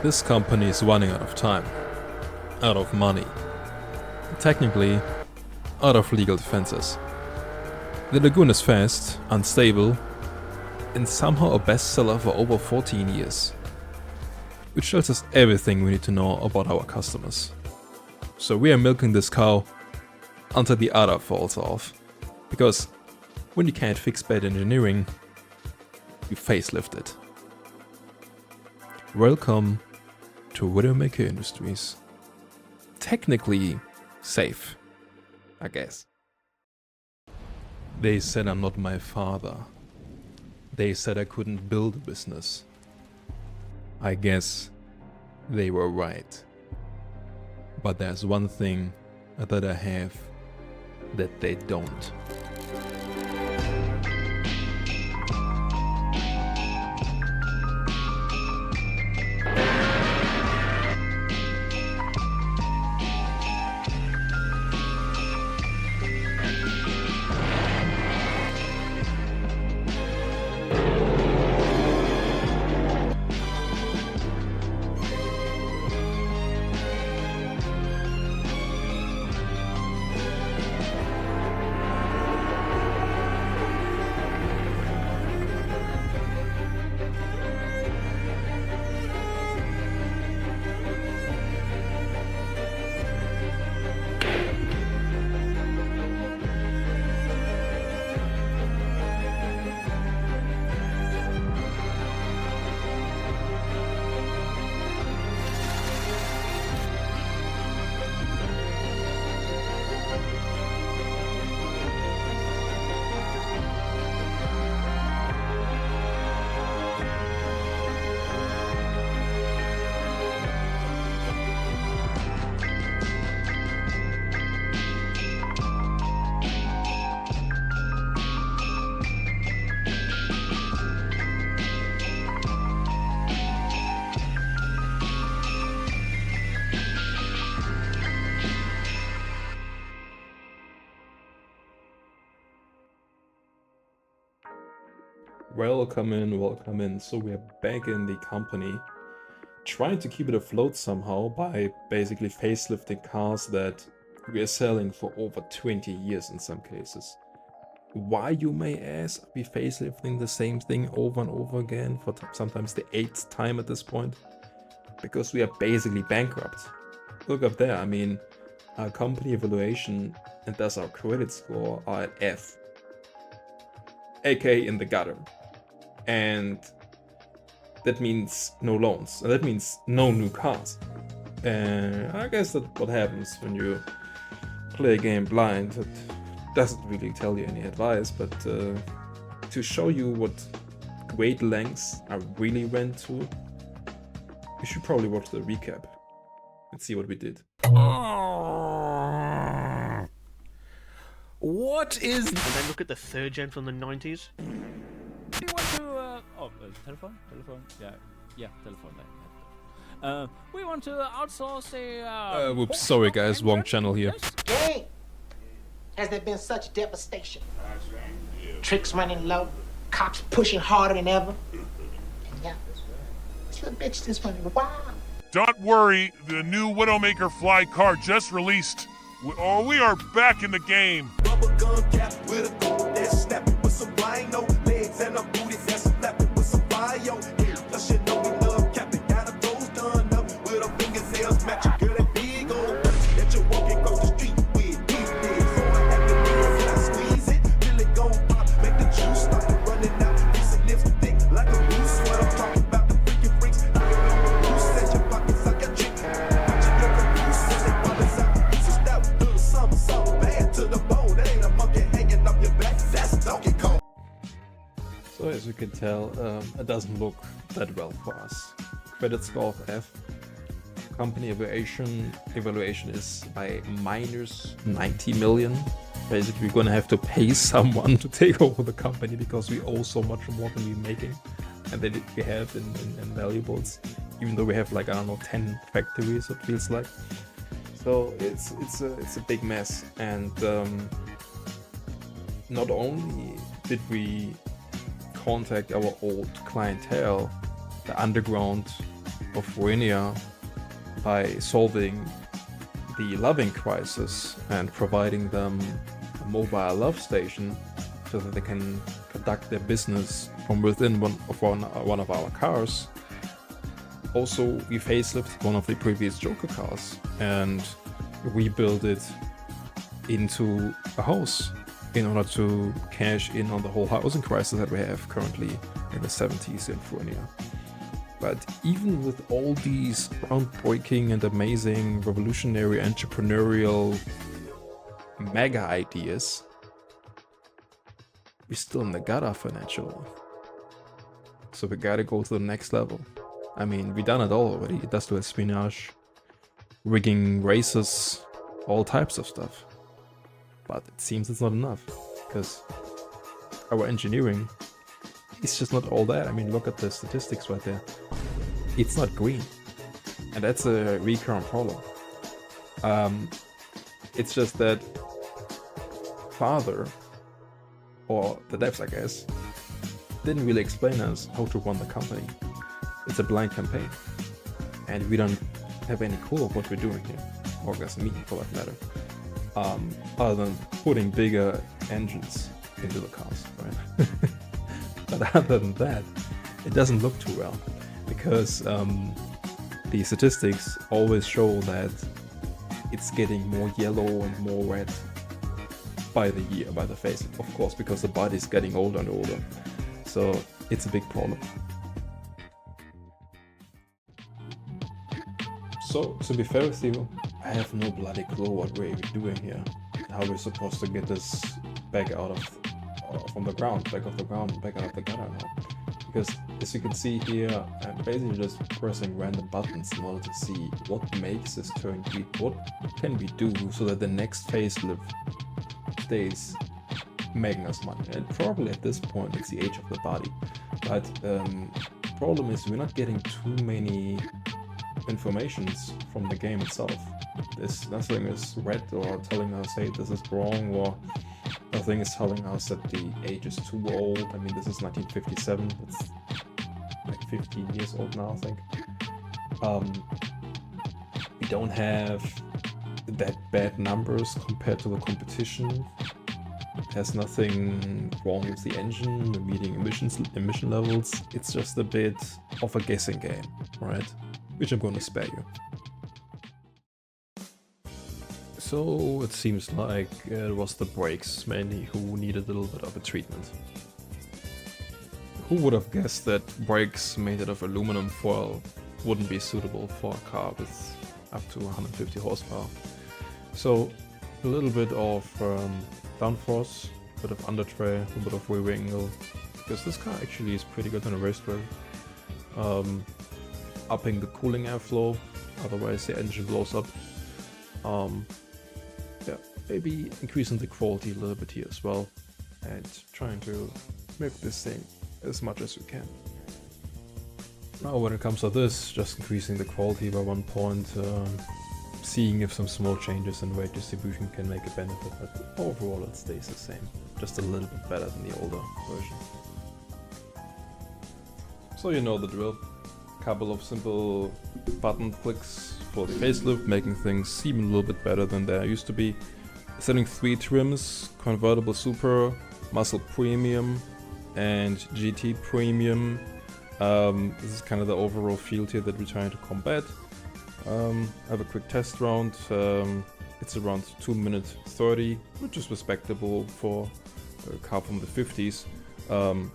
This company is running out of time, out of money, technically out of legal defenses. The Lagune is fast, unstable, and somehow a bestseller for over 14 years. Which tells us everything we need to know about our customers. So we are milking this cow until the udder falls off. Because when you can't fix bad engineering, you facelift it. Welcome to Widowmaker Industries. Technically safe, I guess. They said I'm not my father. They said I couldn't build a business. I guess they were right. But there's one thing that I have that they don't. Welcome in. So we're back in the company, trying to keep it afloat somehow by basically facelifting cars that we are selling for over 20 years in some cases. Why, you may ask, are we facelifting the same thing over and over again for sometimes the 8th time at this point? Because we are basically bankrupt. Look up there, I mean, our company evaluation and thus our credit score are at F, aka in the gutter. And that means no loans, and that means no new cars. And I guess that's what happens when you play a game blind. It doesn't really tell you any advice, but to show you what great lengths I really went to, you should probably watch the recap and see what we did. What is... And then look at the third gen from the 90s. Do you want to, telephone? Yeah, telephone. We want to outsource a, Whoops, sorry guys, wrong channel here. Gang, has there been such devastation? Tricks running low, cops pushing harder than ever. And yeah, this little bitch just running wild. Don't worry, the new Widowmaker Fly car just released. We are back in the game. Bubblegum cap with a gold that's snapping with some rhino legs and a booty that's flapping with some bio. Plus you know we love capping, got her toes done up with her fingernails matching. Girl, that big old that you walking across the street with these days. So I have to dance and I squeeze it, till it gon' pop, make the juice start running out. Piece of lipstick like a goose. What I'm talking about, the freaking freaks. I don't know the goose at your pockets like a trick. Watching your caboose as they bubbles out. This is that little something bad to the bone. That ain't a monkey hanging up your back. That's Donkey Kong. So as you can tell, it doesn't look that well for us. Credit score of F. Company evaluation is by minus 90 million. Basically, we're gonna have to pay someone to take over the company because we owe so much more than we're making, and that we have in valuables. Even though we have like, I don't know, 10 factories, it feels like. So it's a big mess, and not only did we contact our old clientele, the underground of Ruenia by solving the loving crisis and providing them a mobile love station so that they can conduct their business from within one of our cars. Also, we facelifted one of the previous Joker cars and rebuilt it into a house in order to cash in on the whole housing crisis that we have currently in the 70s in Ruenia. But even with all these groundbreaking and amazing, revolutionary, entrepreneurial, mega ideas, we're still in the gutter financially. So we gotta go to the next level. I mean, we done it all already. Industrial espionage, rigging races, all types of stuff. But it seems it's not enough, because our engineering is just not all that. I mean, look at the statistics right there. It's not green. And that's a recurrent problem. It's just that Father, or the devs I guess, didn't really explain us how to run the company. It's a blind campaign. And we don't have any clue of what we're doing here. Or I guess me, for that matter. Other than putting bigger engines into the cars, right? But other than that, it doesn't look too well. Because the statistics always show that it's getting more yellow and more red by the year, by the face, of course, because the body's getting older and older. So it's a big problem. So, to be fair with you, I have no bloody clue what we're doing here. How we're supposed to get this back out of, from the ground, back off the ground, back out of the gutter now. Because as you can see here, I'm basically just pressing random buttons in order to see what makes this turn green. What can we do so that the next facelift stays making us money? And probably at this point it's the age of the body. But the problem is we're not getting too many informations from the game itself. Nothing is red or telling us, hey, this is wrong, or nothing is telling us that the age is too old. I mean, this is 1957, it's like 15 years old now, I think. We don't have that bad numbers compared to the competition. There's nothing wrong with the engine, the meeting emission levels. It's just a bit of a guessing game, right? Which I'm going to spare you. So it seems like it was the brakes mainly who needed a little bit of a treatment. Who would have guessed that brakes made out of aluminum foil wouldn't be suitable for a car with up to 150 horsepower. So a little bit of downforce, a bit of undertray, a little bit of rear angle, because this car actually is pretty good on a racetrack. Upping the cooling airflow, otherwise the engine blows up. Yeah, maybe increasing the quality a little bit here as well, and trying to milk this thing as much as we can. Now when it comes to this, just increasing the quality by 1 point, seeing if some small changes in weight distribution can make a benefit, but overall it stays the same, just a little bit better than the older version. So you know the drill. Couple of simple button clicks for the facelift, making things seem a little bit better than they used to be. Setting 3 trims: Convertible Super, Muscle Premium, and GT Premium. This is kind of the overall field here that we're trying to combat. I have a quick test round. It's around 2 minutes 30, which is respectable for a car from the 50s.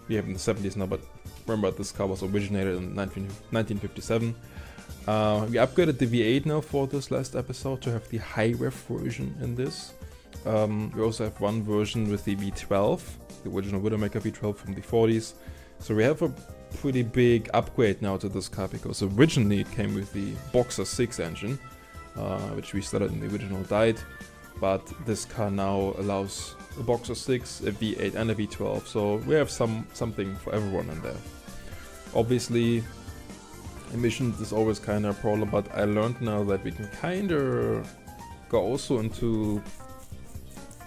We have in the 70s now, but remember this car was originated in 1957. We upgraded the V8 now for this last episode to have the high ref version in this. We also have one version with the V12, the original Widowmaker V12 from the 40s. So we have a pretty big upgrade now to this car, because originally it came with the Boxer 6 engine, which we started in the original Dyte, but this car now allows a Boxer 6, a V8 and a V12, so we have something for everyone in there. Obviously, emissions is always kind of a problem, but I learned now that we can kind of go also into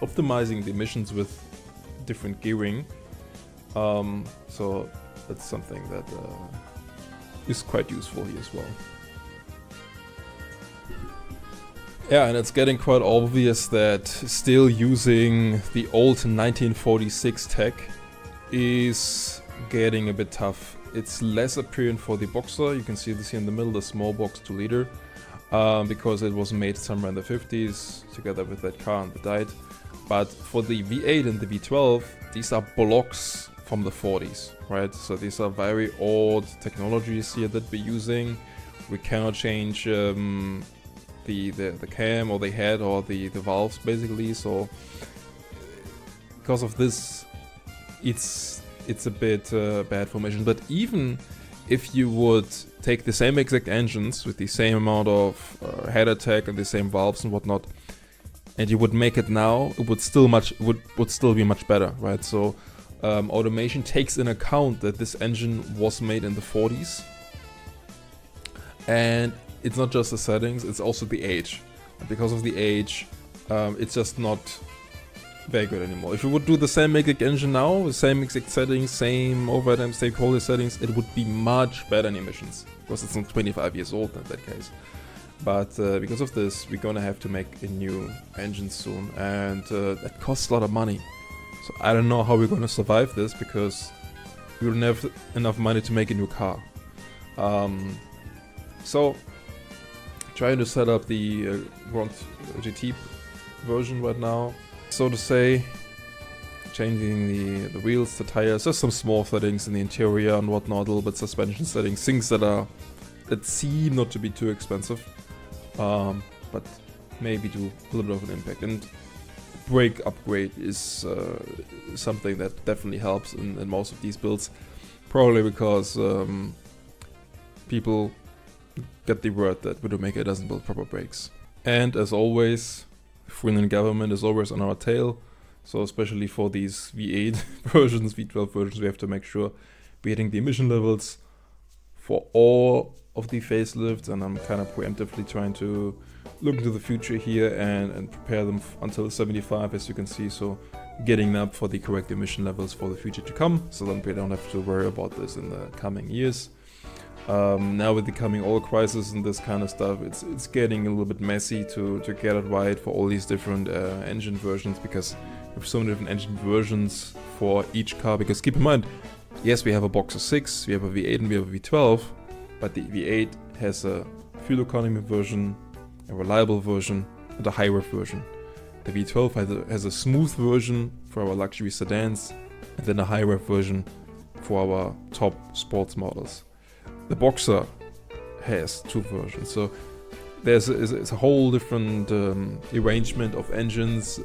optimizing the emissions with different gearing. So that's something that is quite useful here as well. Yeah, and it's getting quite obvious that still using the old 1946 tech is getting a bit tough. It's less apparent for the Boxer. You can see this here in the middle, the small box 2 liter, because it was made somewhere in the 50s together with that car and the Dyte. But for the V8 and the V12, these are blocks from the 40s, right? So these are very old technologies here that we're using. We cannot change the cam or the head or the valves basically. So because of this, it's a bit bad for emissions. But even if you would take the same exact engines with the same amount of head attack and the same valves and whatnot, and you would make it now, it would still be much better, right? So automation takes in account that this engine was made in the 40s, and it's not just the settings, it's also the age. And because of the age, it's just not very good anymore. If you would do the same exact engine now, the same exact settings, same overtime, same quality settings, it would be much better in emissions, because it's not 25 years old in that case. But because of this, we're gonna have to make a new engine soon, and that costs a lot of money. So I don't know how we're gonna survive this, because we don't have enough money to make a new car. So trying to set up the Grand GT version right now, so to say, changing the wheels, the tires, just some small settings in the interior and whatnot, a little bit suspension settings, things that seem not to be too expensive, but maybe do a little bit of an impact. And brake upgrade is something that definitely helps in most of these builds, probably because people get the word that Widowmaker doesn't build proper brakes. And as always, Finland government is always on our tail, so especially for these V8 versions, V12 versions, we have to make sure we're hitting the emission levels for all of the facelifts, and I'm kind of preemptively trying to look into the future here and prepare them until 75, as you can see, so getting up for the correct emission levels for the future to come, so then we don't have to worry about this in the coming years. Now with the coming oil crisis and this kind of stuff, it's getting a little bit messy to get it right for all these different engine versions, because we have so many different engine versions for each car. Because keep in mind, yes, we have a Boxer 6, we have a V8 and we have a V12, but the V8 has a fuel economy version, a reliable version, and a high rev version. The V12 has a smooth version for our luxury sedans, and then a high rev version for our top sports models. The Boxer has 2 versions, so there's a whole different arrangement of engines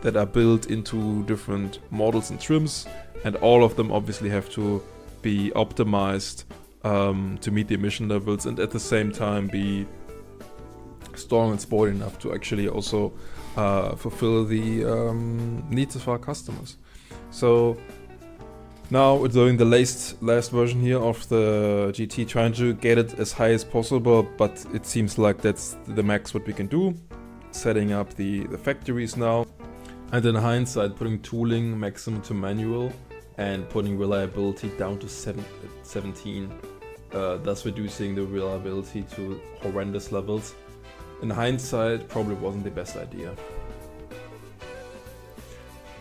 that are built into different models and trims, and all of them obviously have to be optimized to meet the emission levels, and at the same time be strong and sporty enough to actually also fulfill the needs of our customers. So now we're doing the last version here of the GT, trying to get it as high as possible, but it seems like that's the max what we can do. Setting up the factories now, and in hindsight putting tooling maximum to manual and putting reliability down to 17, thus reducing the reliability to horrendous levels. In hindsight, probably wasn't the best idea.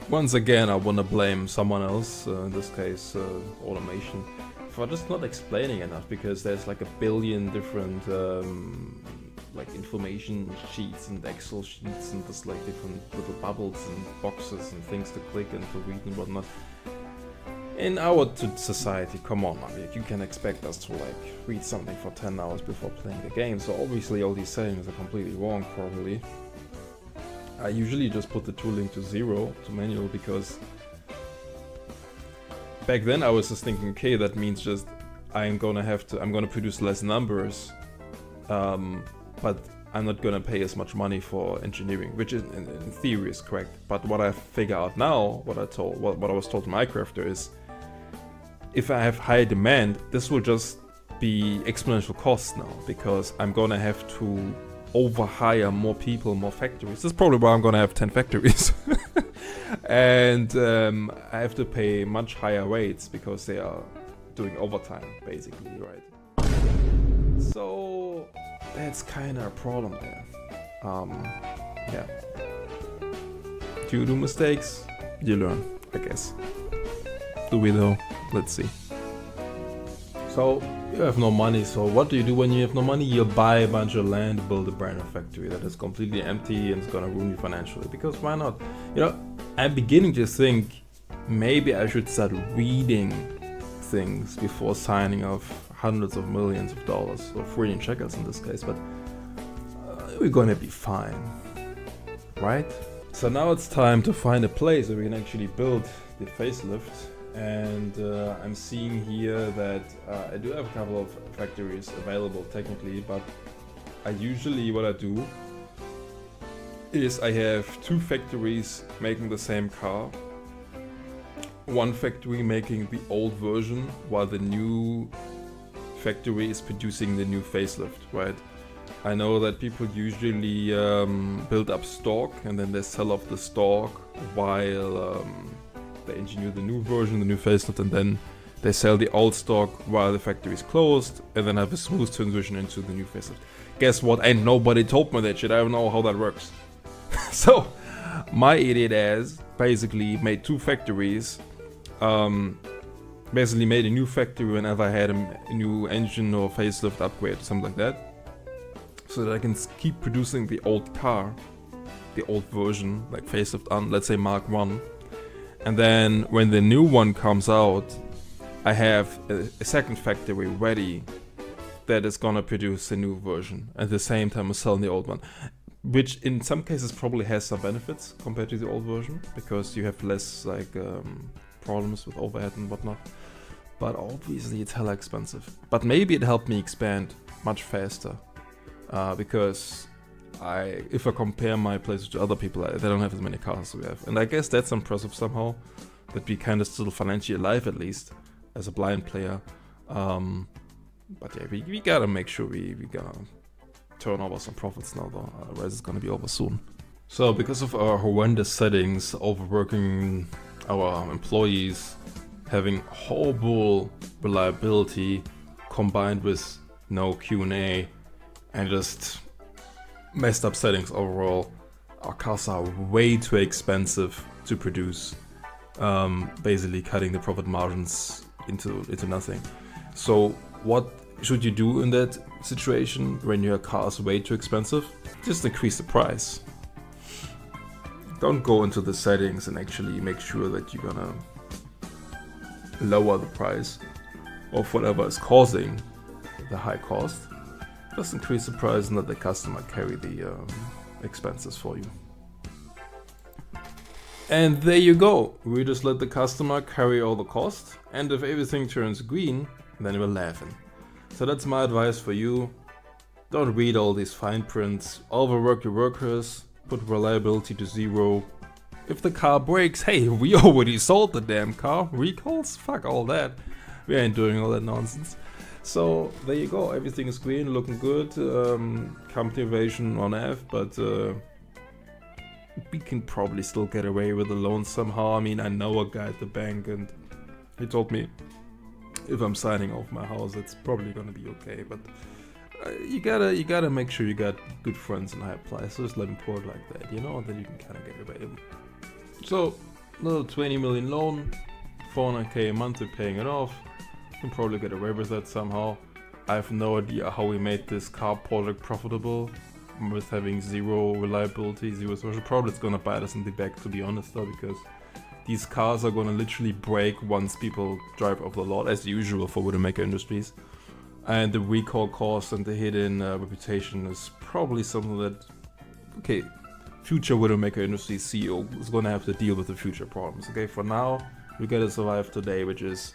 Once again, I want to blame someone else, in this case automation, for just not explaining enough, because there's like a billion different like information sheets and Excel sheets and just like different little bubbles and boxes and things to click and to read and whatnot. In our society, come on, man, you can expect us to like read something for 10 hours before playing the game, so obviously all these settings are completely wrong probably. I usually just put the tooling to 0, to manual, because back then I was just thinking, okay, that means just I'm gonna produce less numbers, but I'm not gonna pay as much money for engineering, which is, in theory is correct. But what I figure out now, what I was told to my crafter is, if I have high demand, this will just be exponential cost now, because I'm gonna have to overhire more people, more factories. That's probably why I'm gonna have 10 factories. And I have to pay much higher rates because they are doing overtime, basically, right? So that's kind of a problem there. Yeah. You do mistakes, you learn, I guess. Do we though? Let's see. So you have no money, so what do you do when you have no money? You buy a bunch of land, build a brand new factory that is completely empty and it's gonna ruin you financially, because why not? You know, I'm beginning to think maybe I should start reading things before signing off hundreds of millions of dollars, or $1 trillion in this case, but we're gonna be fine, right? So now it's time to find a place where we can actually build the facelift. And I'm seeing here that I do have a couple of factories available technically, but what I do is I have 2 factories making the same car, 1 factory making the old version while the new factory is producing the new facelift, right? I know that people usually build up stock and then they sell off the stock while they engineer the new version, the new facelift, and then they sell the old stock while the factory is closed, and then have a smooth transition into the new facelift. Guess what? Ain't nobody told me that shit. I don't know how that works. So my idiot ass basically made 2 factories. Basically made a new factory whenever I had a new engine or facelift upgrade or something like that, so that I can keep producing the old car, the old version, like facelift on, let's say Mark 1. And then when the new one comes out, I have a second factory ready that is gonna produce a new version at the same time as selling the old one, which in some cases probably has some benefits compared to the old version, because you have less like problems with overhead and whatnot. But obviously it's hella expensive. But maybe it helped me expand much faster, because if I compare my places to other people, they don't have as many cars as we have. And I guess that's impressive somehow, that we kind of still financially alive, at least, as a blind player. But yeah, we gotta make sure we gotta turn over some profits now though, otherwise it's gonna be over soon. So because of our horrendous settings, overworking our employees, having horrible reliability, combined with no Q&A, and just messed up settings overall, our cars are way too expensive to produce, basically cutting the profit margins into nothing. So what should you do in that situation when your car is way too expensive? Just increase the price. Don't go into the settings and actually make sure that you're gonna lower the price of whatever is causing the high cost. Just increase the price and let the customer carry the expenses for you. And there you go. We just let the customer carry all the cost, and if everything turns green, then we're laughing. So that's my advice for you. Don't read all these fine prints, overwork your workers, put reliability to 0. If the car breaks, hey, we already sold the damn car. Recalls? Fuck all that. We ain't doing all that nonsense. So there you go, everything is green, looking good, company evasion on F, but we can probably still get away with the loan somehow. I mean, I know a guy at the bank and he told me if I'm signing off my house, it's probably gonna be okay, but you gotta make sure you got good friends in high places, so just let them pour it like that, you know, then you can kind of get away. So, little 20 million loan, 400k a month, we're paying it off. Can probably get away with that somehow. I have no idea how we made this car project profitable with having 0 reliability, 0 social. Probably it's gonna bite us in the back, to be honest though, because these cars are gonna literally break once people drive off the lot, as usual for Widowmaker Industries. And the recall cost and the hidden reputation is probably something that, okay, future Widowmaker Industries CEO is gonna have to deal with the future problems. Okay, for now, we gotta survive today, which is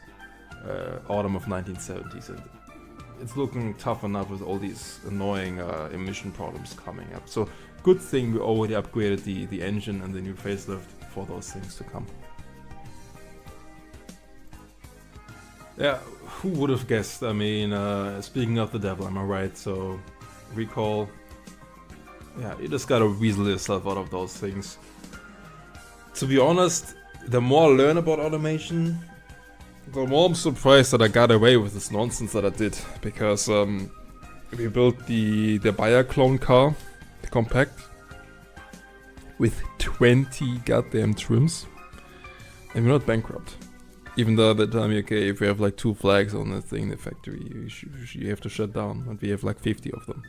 autumn of 1970s, and it's looking tough enough with all these annoying emission problems coming up. So good thing we already upgraded the engine and the new facelift for those things to come. Yeah, who would have guessed? I mean, speaking of the devil, am I right? So recall, yeah, you just gotta weasel yourself out of those things. To be honest, the more I learn about automation, the more I'm surprised that I got away with this nonsense that I did, because We built the buyer clone car, the compact, with 20 goddamn trims, and we're not bankrupt. Even though at the time, okay, if we have like 2 flags on the thing in the factory, you have to shut down, and we have like 50 of them.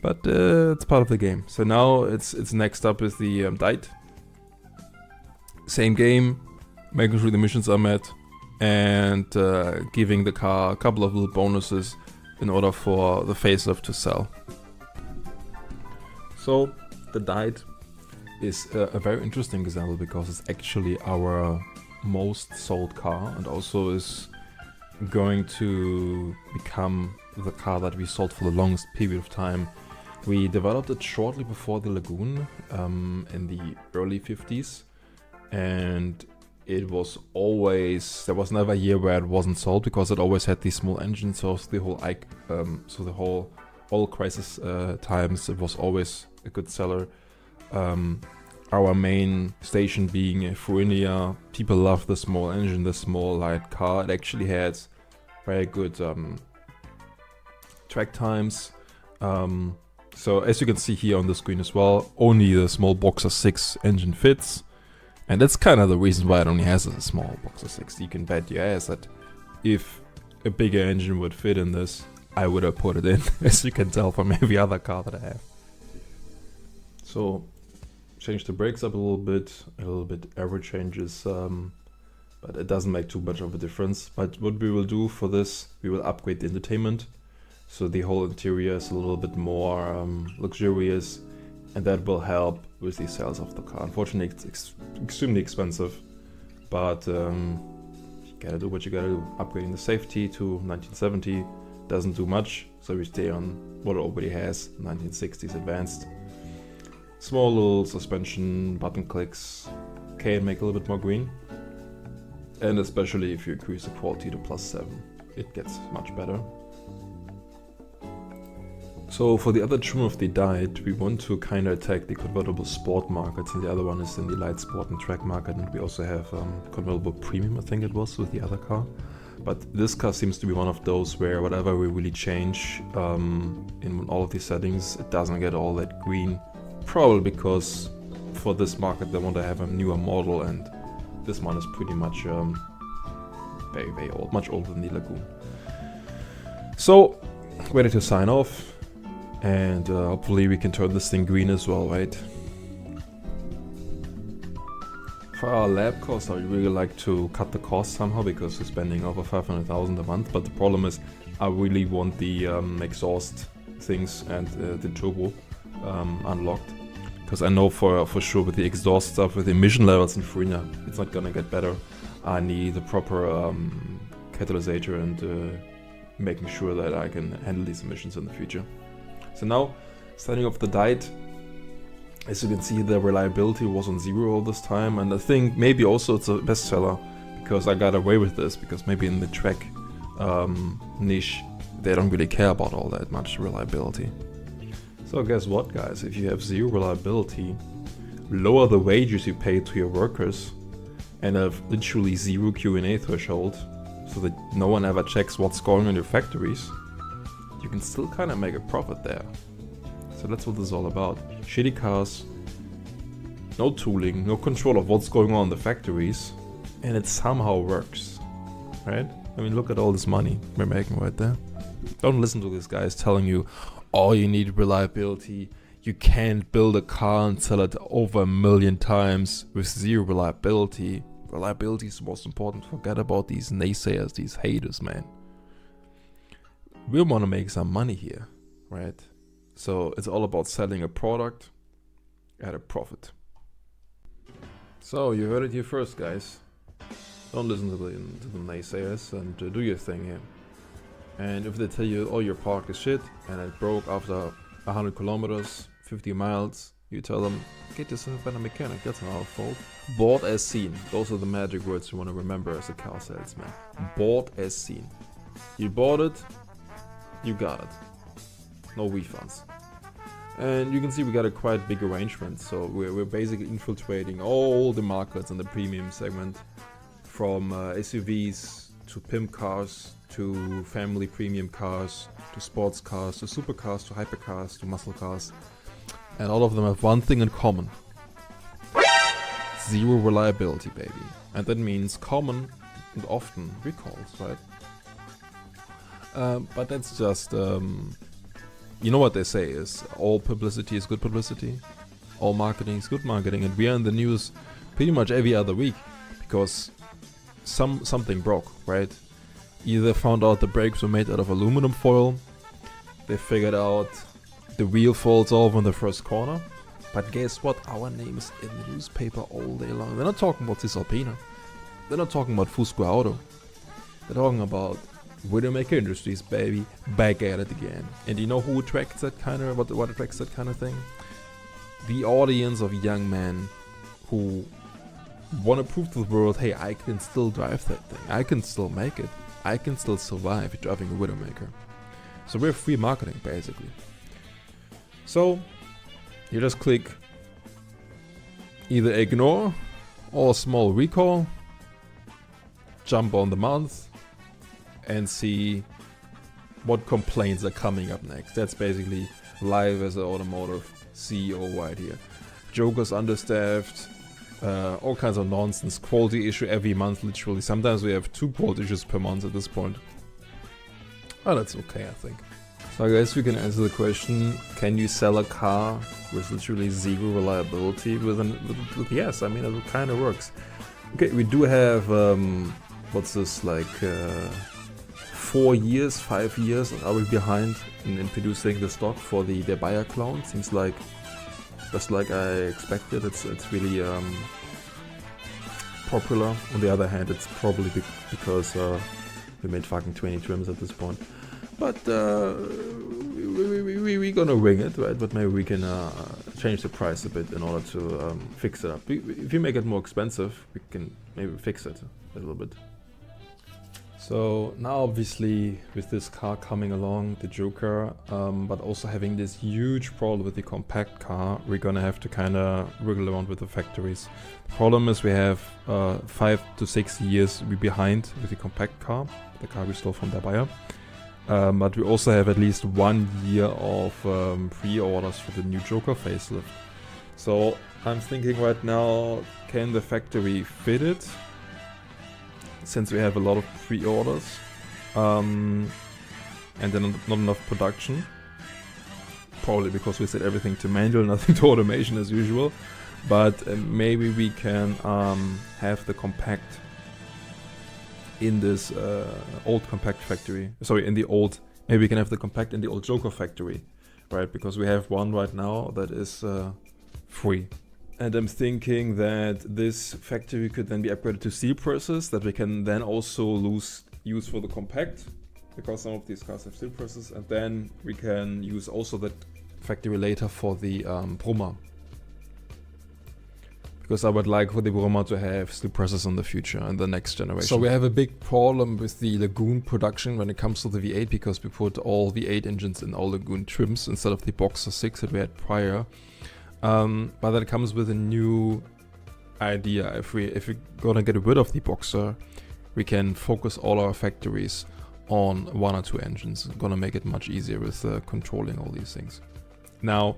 But it's part of the game. So now it's next up is the Dyte. Same game, making sure the missions are met, and giving the car a couple of little bonuses in order for the facelift to sell. So the Dyte is a very interesting example because it's actually our most sold car, and also is going to become the car that we sold for the longest period of time. We developed it shortly before the Lagune in the early 50s, and it was always, there was never a year where it wasn't sold because it always had these small engines. So the whole oil crisis times, it was always a good seller. Our main station being Fuinia, people love the small engine, the small light car. It actually had very good track times. So as you can see here on the screen as well, only the small Boxer 6 engine fits. And that's kind of the reason why it only has a small Boxer 6. You can bet your ass that if a bigger engine would fit in this, I would have put it in, as you can tell from every other car that I have. So change the brakes up a little bit aero changes, but it doesn't make too much of a difference. But what we will do for this, we will upgrade the entertainment, so the whole interior is a little bit more luxurious, and that will help with the sales of the car. Unfortunately, it's extremely expensive, but you gotta do what you gotta do. Upgrading the safety to 1970 doesn't do much, so we stay on what it already has, 1960s advanced. Small little suspension, button clicks, can make a little bit more green. And especially if you increase the quality to +7, it gets much better. So for the other trim of the Dyte, we want to kind of attack the convertible sport market, and the other one is in the light sport and track market, and we also have convertible premium, I think it was, with the other car. But this car seems to be one of those where whatever we really change in all of these settings, it doesn't get all that green. Probably because for this market they want to have a newer model, and this one is pretty much very, very old, much older than the Lagune. So, ready to sign off, and hopefully we can turn this thing green as well, right? For our lab cost, I would really like to cut the cost somehow because we're spending over 500,000 a month, but the problem is I really want the exhaust things and the turbo unlocked, because I know for sure with the exhaust stuff, with the emission levels in Fuinia, it's not gonna get better. I need the proper catalysator and making sure that I can handle these emissions in the future. So now, starting off the Dyte, as you can see, the reliability was on 0 all this time, and I think maybe also it's a bestseller because I got away with this, because maybe in the track niche they don't really care about all that much reliability. So guess what, guys, if you have 0 reliability, lower the wages you pay to your workers, and have literally 0 Q&A threshold, so that no one ever checks what's going on in your factories, you can still kind of make a profit there. So that's what this is all about. Shitty cars, no tooling, no control of what's going on in the factories, and it somehow works, right? I mean, look at all this money we're making right there. Don't listen to these guys telling you, oh, you need reliability, you can't build a car and sell it over 1 million times with 0 reliability. Reliability is the most important. Forget about these naysayers, these haters, man. We want to make some money here, right? So it's all about selling a product at a profit. So you heard it here first, guys. Don't listen to the naysayers and do your thing here. And if they tell you, oh, your park is shit and it broke after 100 kilometers, 50 miles, you tell them, get yourself a better mechanic, that's not our fault. Bought as seen. Those are the magic words you want to remember as a car salesman. Bought as seen. You bought it, you got it. No refunds. And you can see we got a quite big arrangement, so we're basically infiltrating all the markets in the premium segment, from SUVs to pimp cars to family premium cars, to sports cars, to supercars, to hypercars, to muscle cars. And all of them have one thing in common. Zero reliability, baby. And that means common and often recalls, right? But that's just, you know what they say is, all publicity is good publicity, all marketing is good marketing, and we are in the news pretty much every other week, because something broke, right? Either found out the brakes were made out of aluminum foil, they figured out the wheel falls off in the first corner, but guess what? Our name is in the newspaper all day long. They're not talking about Cisalpina, they're not talking about Fusco Auto, they're talking about Widowmaker Industries, baby, back at it again. And you know who attracts that kind of, what attracts that kind of thing? The audience of young men who want to prove to the world, hey, I can still drive that thing, I can still make it, I can still survive driving a Widowmaker. So we're free marketing, basically. So you just click either ignore or small recall, jump on the month, and see what complaints are coming up next. That's basically live as an automotive CEO right here. Joker's understaffed, all kinds of nonsense, quality issue every month literally. Sometimes we have 2 quality issues per month at this point. Oh, that's okay, I think. So I guess we can answer the question, can you sell a car with literally zero reliability with yes, I mean it kind of works. Okay, we do have, what's this, like 4 years, 5 years are we behind in producing the stock for the buyer clone. Seems like just like I expected, it's really popular. On the other hand, it's probably because we made fucking 20 trims at this point. But we're gonna wing it, right? But maybe we can change the price a bit in order to fix it up. If you make it more expensive, we can maybe fix it a little bit. So now obviously with this car coming along, the Joker, but also having this huge problem with the compact car, we're gonna have to kind of wriggle around with the factories. The problem is we have 5 to 6 years behind with the compact car, the car we stole from the buyer. But we also have at least 1 year of pre-orders for the new Joker facelift. So I'm thinking right now, can the factory fit it? Since we have a lot of pre-orders and then not enough production. Probably because we set everything to manual, nothing to automation as usual. But maybe we can have the compact in this old compact factory. Sorry, in the old, maybe we can have the compact in the old Joker factory, right? Because we have one right now that is free. And I'm thinking that this factory could then be upgraded to steel presses that we can then also use for the compact, because some of these cars have steel presses, and then we can use also that factory later for the Brummer. Because I would like for the Brummer to have steel presses in the future and the next generation. So we have a big problem with the Lagune production when it comes to the V8, because we put all V8 engines in all Lagune trims instead of the Boxer 6 that we had prior. But that comes with a new idea. If we're gonna get rid of the Boxer, we can focus all our factories on 1 or 2 engines. It's gonna make it much easier with controlling all these things. Now,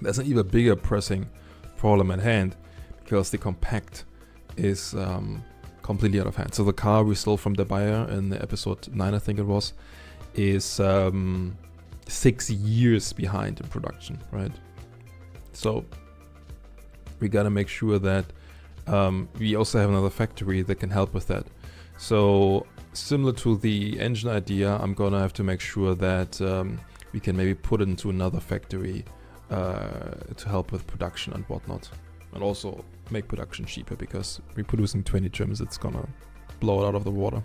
there's an even bigger pressing problem at hand, because the compact is completely out of hand. So the car we stole from the buyer in the episode 9, I think it was, is 6 years behind in production, right? So we gotta make sure that we also have another factory that can help with that. So similar to the engine idea, I'm gonna have to make sure that we can maybe put it into another factory to help with production and whatnot, and also make production cheaper, because we're producing 20 trims, it's gonna blow it out of the water.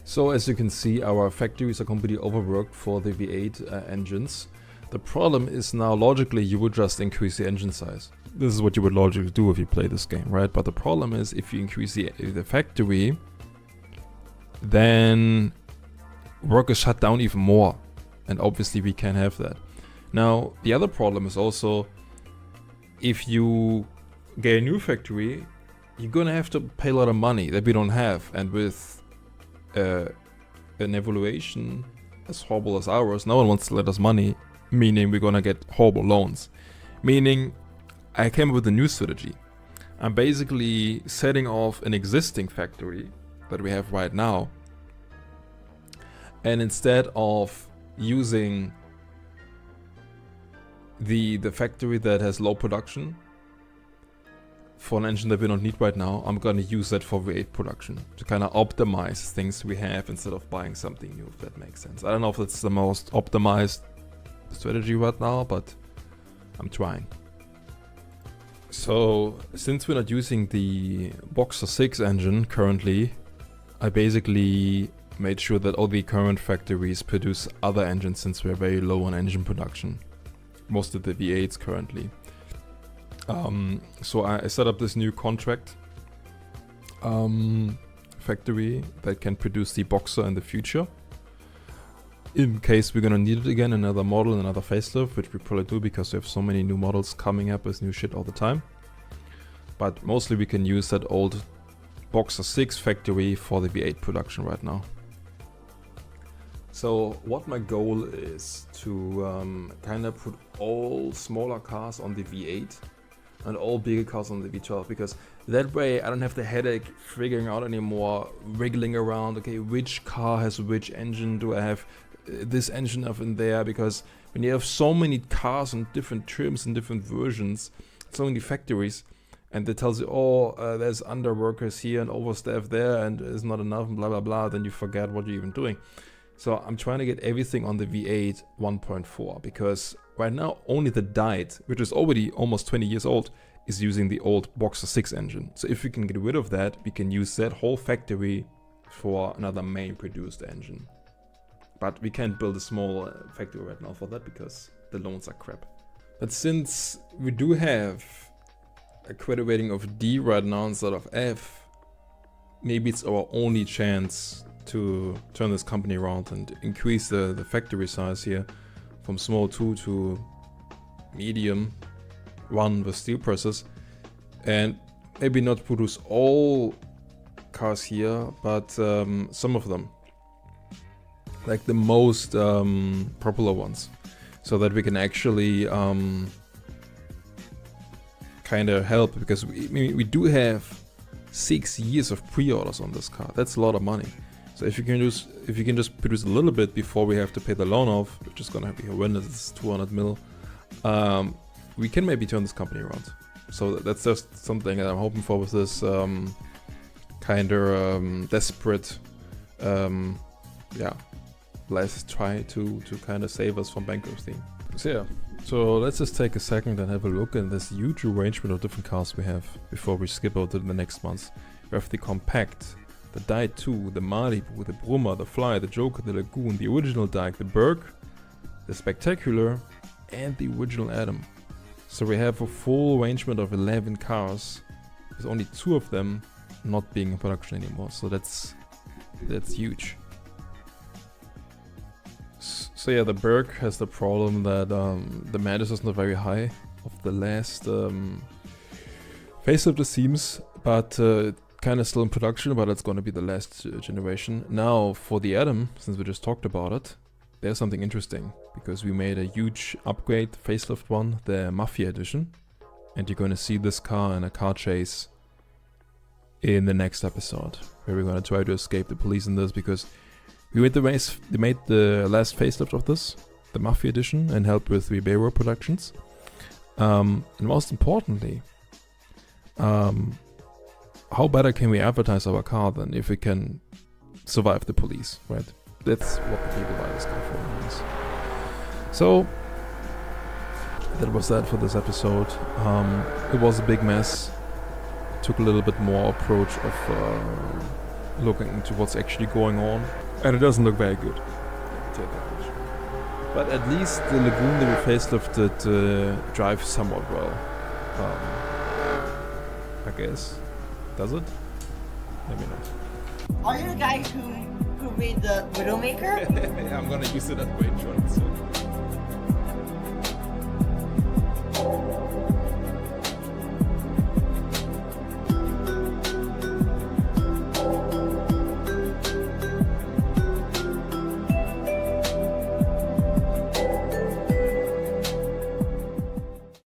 So as you can see, our factories are completely overworked for the V8 engines. The problem is now, logically, you would just increase the engine size. This is what you would logically do if you play this game, right? But the problem is, if you increase the factory, then work is shut down even more. And obviously we can't have that. Now, the other problem is also, if you get a new factory, you're gonna have to pay a lot of money that we don't have. And with an evaluation as horrible as ours, no one wants to let us money, meaning we're gonna get horrible loans. Meaning, I came up with a new strategy. I'm basically setting off an existing factory that we have right now, and instead of using the factory that has low production for an engine that we don't need right now, I'm gonna use that for V8 production to kind of optimize things we have instead of buying something new, if that makes sense. I don't know if it's the most optimized strategy right now, but I'm trying. So, since we're not using the Boxer 6 engine currently, I basically made sure that all the current factories produce other engines since we're very low on engine production. Most of the V8s currently. So I set up this new contract factory that can produce the Boxer in the future. In case we're gonna need it again, another model, another facelift, which we probably do because we have so many new models coming up with new shit all the time. But mostly we can use that old Boxer 6 factory for the V8 production right now. So what my goal is to kind of put all smaller cars on the V8 and all bigger cars on the V12, because that way I don't have the headache figuring out anymore, wriggling around, okay, which car has which engine, do I have this engine up in there, because when you have so many cars and different trims and different versions, so many factories, and it tells you, oh, there's underworkers here and overstaff there and it's not enough and blah blah blah, then you forget what you're even doing. So I'm trying to get everything on the V8 1.4, because right now only the Dyte, which is already almost 20 years old, is using the old Boxer 6 engine. So if we can get rid of that, we can use that whole factory for another main produced engine. But we can't build a small factory right now for that because the loans are crap. But since we do have a credit rating of D right now instead of F, maybe it's our only chance to turn this company around and increase the factory size here from small 2 to medium 1 with steel presses, and maybe not produce all cars here, but some of them, like the most popular ones, so that we can actually kind of help, because we do have 6 years of pre-orders on this car. That's a lot of money. So if you can just produce a little bit before we have to pay the loan off, which is gonna be horrendous, it's 200 mil, we can maybe turn this company around. So that's just something that I'm hoping for with this kind of desperate, last try to kind of save us from bankruptcy. So yeah, so let's just take a second and have a look at this huge arrangement of different cars we have before we skip over to the next ones. We have the Compact, the Dyte 2, the Malibu, the Brummer, the Fly, the Joker, the Lagoon, the original Dyke, the Berg, the Spectacular, and the original Atom. So we have a full arrangement of 11 cars, with only 2 of them not being in production anymore. So that's huge. So yeah, the Berg has the problem that the Mantis is not very high of the last facelift, it seems, but kind of still in production, but it's going to be the last generation. Now for the Atom, since we just talked about it, there's something interesting, because we made a huge upgrade, facelift one, the Mafia edition, and you're going to see this car in a car chase in the next episode, where we're going to try to escape the police in this, because we made the last facelift of this, the Mafia edition, and helped with Ribeiro Productions. And most importantly, how better can we advertise our car than if we can survive the police, right? That's what the people buy this car for, anyways. So that was that for this episode. It was a big mess. Took a little bit more approach of looking into what's actually going on, and it doesn't look very good. But at least the Lagoon that we facelifted drives somewhat well, I guess. Does it? Maybe not. Are you the guy who made the Widowmaker? Yeah, I'm gonna use it at range run soon.